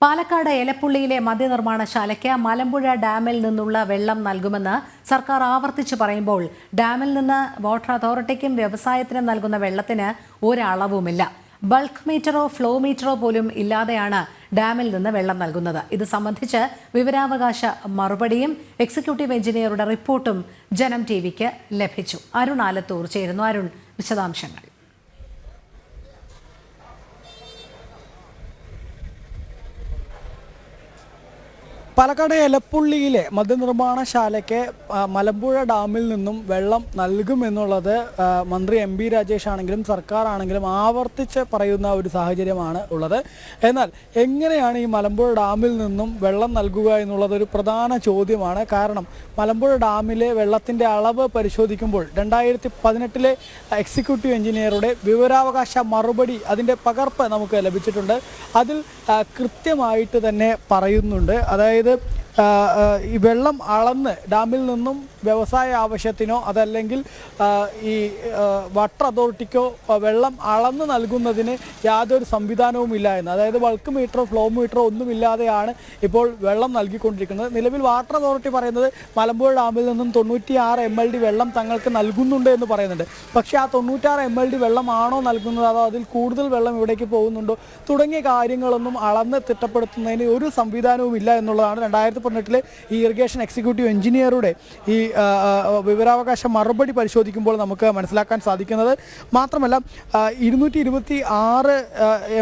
പാലക്കാട് എലപ്പുള്ളിയിലെ മദ്യനിർമ്മാണശാലയ്ക്ക് മലമ്പുഴ ഡാമിൽ നിന്നുള്ള വെള്ളം നൽകുമെന്ന് സർക്കാർ ആവർത്തിച്ചു പറയുമ്പോൾ ഡാമിൽ നിന്ന് വാട്ടർ അതോറിറ്റിക്കും വ്യവസായത്തിനും നൽകുന്ന വെള്ളത്തിന് ഒരളവുമില്ല. ബൾക്ക് മീറ്ററോ ഫ്ലോ മീറ്ററോ പോലും ഇല്ലാതെയാണ് ഡാമിൽ നിന്ന് വെള്ളം നൽകുന്നത്. ഇത് സംബന്ധിച്ച് വിവരാവകാശ മറുപടിയും എക്സിക്യൂട്ടീവ് എഞ്ചിനീയറുടെ റിപ്പോർട്ടും ജനം ടിവിക്ക് ലഭിച്ചു. അരുൺ ആലത്തൂർ ചേരുന്നു. അരുൺ, വിശദാംശങ്ങൾ. പാലക്കാട് എലപ്പുള്ളിയിലെ മദ്യനിർമ്മാണശാലയ്ക്ക് മലമ്പുഴ ഡാമിൽ നിന്നും വെള്ളം നൽകുമെന്നുള്ളത് മന്ത്രി എം ബി രാജേഷ് ആണെങ്കിലും സർക്കാർ ആണെങ്കിലും ആവർത്തിച്ച് പറയുന്ന ഒരു സാഹചര്യമാണ് ഉള്ളത്. എന്നാൽ എങ്ങനെയാണ് ഈ മലമ്പുഴ ഡാമിൽ നിന്നും വെള്ളം നൽകുക എന്നുള്ളത് ഒരു പ്രധാന ചോദ്യമാണ്. കാരണം മലമ്പുഴ ഡാമിലെ വെള്ളത്തിൻ്റെ അളവ് പരിശോധിക്കുമ്പോൾ 2018 എക്സിക്യൂട്ടീവ് എഞ്ചിനീയറുടെ വിവരാവകാശ മറുപടി അതിൻ്റെ പകർപ്പ് നമുക്ക് ലഭിച്ചിട്ടുണ്ട്. അതിൽ കൃത്യമായിട്ട് തന്നെ പറയുന്നുണ്ട്. അതായത് ഈ വെള്ളം അളന്ന് ഡാമിൽ നിന്നും വ്യവസായ ആവശ്യത്തിനോ അതല്ലെങ്കിൽ ഈ വാട്ടർ അതോറിറ്റിക്കോ വെള്ളം അളന്ന് നൽകുന്നതിന് യാതൊരു സംവിധാനവും ഇല്ല എന്ന്. അതായത് ബൾക്ക് മീറ്ററോ ഫ്ലോ മീറ്ററോ ഒന്നുമില്ലാതെയാണ് ഇപ്പോൾ വെള്ളം നൽകിക്കൊണ്ടിരിക്കുന്നത്. നിലവിൽ വാട്ടർ അതോറിറ്റി പറയുന്നത് മലമ്പുഴ ഡാമിൽ നിന്നും 96 MLD വെള്ളം തങ്ങൾക്ക് നൽകുന്നുണ്ട് എന്ന് പറയുന്നുണ്ട്. പക്ഷേ ആ 96 MLD വെള്ളമാണോ നൽകുന്നത്, അതോ അതിൽ കൂടുതൽ വെള്ളം ഇവിടേക്ക് പോകുന്നുണ്ടോ തുടങ്ങിയ കാര്യങ്ങളൊന്നും അളന്ന് തിട്ടപ്പെടുത്തുന്നതിന് ഒരു സംവിധാനവും ഇല്ല എന്നുള്ളതാണ് 2018 ഈ ഇറിഗേഷൻ എക്സിക്യൂട്ടീവ് എഞ്ചിനീയറുടെ ഈ വിവരാവകാശ മറുപടി പരിശോധിക്കുമ്പോൾ നമുക്ക് മനസ്സിലാക്കാൻ സാധിക്കുന്നത്. മാത്രമല്ല 226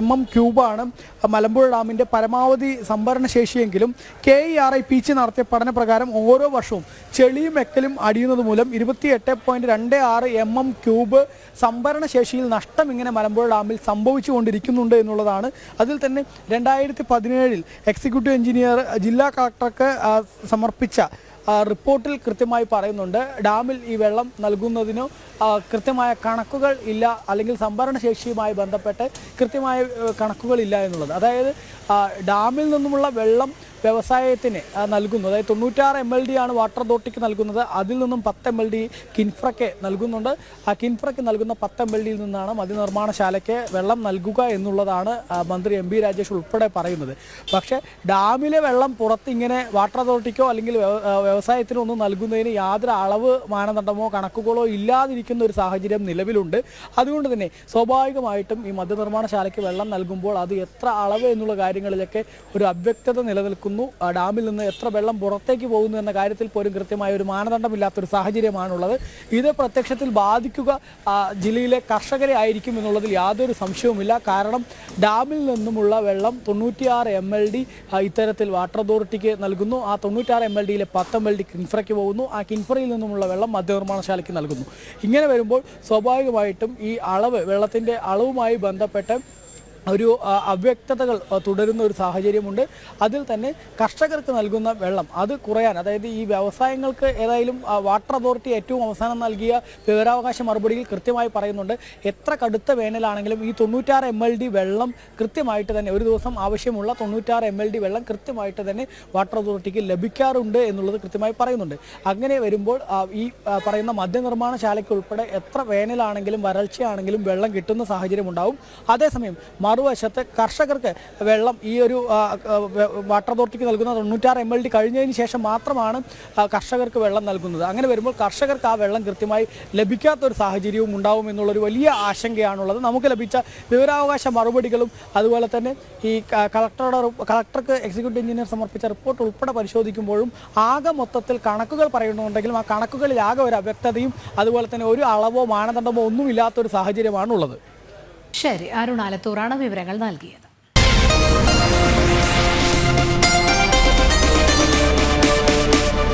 mm³ മലമ്പുഴ ഡാമിൻ്റെ പരമാവധി സംഭരണ ശേഷിയെങ്കിലും KERI പീച്ച് നടത്തിയ പഠനപ്രകാരം ഓരോ വർഷവും ചെളിയും എക്കലും അടിയുന്നത് മൂലം 28.26 mm³ സംഭരണ ശേഷിയിൽ നഷ്ടം ഇങ്ങനെ മലമ്പുഴ ഡാമിൽ സംഭവിച്ചുകൊണ്ടിരിക്കുന്നുണ്ട് എന്നുള്ളതാണ്. അതിൽ തന്നെ 2017 എക്സിക്യൂട്ടീവ് എഞ്ചിനീയർ ജില്ലാ കളക്ടർക്ക് സമർപ്പിച്ച റിപ്പോർട്ടിൽ കൃത്യമായി പറയുന്നുണ്ട് ഡാമിൽ ഈ വെള്ളം നൽകുന്നതിനോ കൃത്യമായ കണക്കുകൾ ഇല്ല, അല്ലെങ്കിൽ സംഭരണ ശേഷിയുമായി ബന്ധപ്പെട്ട് കൃത്യമായ കണക്കുകളില്ല എന്നുള്ളത്. അതായത് ഡാമിൽ നിന്നുമുള്ള വെള്ളം വ്യവസായത്തിന് നൽകുന്നു. അതായത് 96 MLD ആണ് വാട്ടർ അതോറിറ്റിക്ക് നൽകുന്നത്. അതിൽ നിന്നും 10 MLD കിൻഫ്രയ്ക്ക് നൽകുന്നുണ്ട്. ആ കിൻഫ്രയ്ക്ക് നൽകുന്ന 10 MLDയിൽ നിന്നാണ് മദ്യനിർമ്മാണശാലയ്ക്ക് വെള്ളം നൽകുക എന്നുള്ളതാണ് മന്ത്രി എം ബി രാജേഷ് ഉൾപ്പെടെ പറയുന്നത്. പക്ഷേ ഡാമിലെ വെള്ളം പുറത്ത് ഇങ്ങനെ വാട്ടർ അതോറിറ്റിക്കോ അല്ലെങ്കിൽ വ്യവസായത്തിനോ ഒന്നും നൽകുന്നതിന് യാതൊരു അളവ് മാനദണ്ഡമോ കണക്കുകളോ ഇല്ലാതിരിക്കുന്ന ഒരു സാഹചര്യം നിലവിലുണ്ട്. അതുകൊണ്ട് തന്നെ സ്വാഭാവികമായിട്ടും ഈ മദ്യനിർമ്മാണശാലയ്ക്ക് വെള്ളം നൽകുമ്പോൾ അത് എത്ര അളവ് എന്നുള്ള കാര്യങ്ങളിലൊക്കെ ഒരു അവ്യക്തത നിലനിൽക്കുന്നു. ഡാമിൽ നിന്ന് എത്ര വെള്ളം പുറത്തേക്ക് പോകുന്നു എന്ന കാര്യത്തിൽ പോലും കൃത്യമായ ഒരു മാനദണ്ഡമില്ലാത്തൊരു സാഹചര്യമാണുള്ളത്. ഇത് പ്രത്യക്ഷത്തിൽ ബാധിക്കുക ജില്ലയിലെ കർഷകരെ ആയിരിക്കും എന്നുള്ളതിൽ യാതൊരു സംശയവുമില്ല. കാരണം ഡാമിൽ നിന്നുമുള്ള വെള്ളം 96 MLD ഇത്തരത്തിൽ വാട്ടർ അതോറിറ്റിക്ക് നൽകുന്നു. ആ 96 MLDയിലെ 10 MLD കിൻഫ്രയ്ക്ക് പോകുന്നു. ആ കിൻഫ്രയിൽ നിന്നുമുള്ള വെള്ളം മദ്യനിർമ്മാണശാലയ്ക്ക് നൽകുന്നു. ഇങ്ങനെ വരുമ്പോൾ സ്വാഭാവികമായിട്ടും ഈ വെള്ളത്തിൻ്റെ അളവുമായി ബന്ധപ്പെട്ട് ഒരു അവ്യക്തതകൾ തുടരുന്ന ഒരു സാഹചര്യമുണ്ട്. അതിൽ തന്നെ കർഷകർക്ക് നൽകുന്ന വെള്ളം അത് കുറയാൻ, അതായത് ഈ വ്യവസായങ്ങൾക്ക് ഏതായാലും വാട്ടർ അതോറിറ്റി ഏറ്റവും അവസാനം നൽകിയ വിവരാവകാശ മറുപടിയിൽ കൃത്യമായി പറയുന്നുണ്ട് എത്ര കടുത്ത വേനലാണെങ്കിലും ഈ 96 MLD വെള്ളം കൃത്യമായിട്ട് തന്നെ ഒരു ദിവസം ആവശ്യമുള്ള 96 MLD വെള്ളം കൃത്യമായിട്ട് തന്നെ വാട്ടർ അതോറിറ്റിക്ക് ലഭിക്കാറുണ്ട് എന്നുള്ളത് കൃത്യമായി പറയുന്നുണ്ട്. അങ്ങനെ വരുമ്പോൾ ഈ പറയുന്ന മദ്യനിർമ്മാണശാലയ്ക്ക് ഉൾപ്പെടെ എത്ര വേനലാണെങ്കിലും വരൾച്ചയാണെങ്കിലും വെള്ളം കിട്ടുന്ന സാഹചര്യം ഉണ്ടാവും. അതേസമയം മറുവശത്ത് കർഷകർക്ക് വെള്ളം ഈ ഒരു വാട്ടർ അതോറിറ്റിക്ക് നൽകുന്ന 96 MLD കഴിഞ്ഞതിന് ശേഷം മാത്രമാണ് കർഷകർക്ക് വെള്ളം നൽകുന്നത്. അങ്ങനെ വരുമ്പോൾ കർഷകർക്ക് ആ വെള്ളം കൃത്യമായി ലഭിക്കാത്തൊരു സാഹചര്യവും ഉണ്ടാവും എന്നുള്ളൊരു വലിയ ആശങ്കയാണുള്ളത്. നമുക്ക് ലഭിച്ച വിവരാവകാശ മറുപടികളും അതുപോലെ തന്നെ ഈ കളക്ടർക്ക് എക്സിക്യൂട്ടീവ് എഞ്ചിനീയർ സമർപ്പിച്ച റിപ്പോർട്ട് ഉൾപ്പെടെ പരിശോധിക്കുമ്പോഴും ആകെ മൊത്തത്തിൽ കണക്കുകൾ പറയുന്നുണ്ടെങ്കിലും ആ കണക്കുകളിൽ ആകെ ഒരു അവ്യക്തതയും അതുപോലെ തന്നെ ഒരു അളവോ മാനദണ്ഡമോ ഒന്നുമില്ലാത്തൊരു സാഹചര്യമാണുള്ളത്. ശരി, അരുൺ ആലത്തൂറാണ് വിവരങ്ങൾ നൽകിയത്.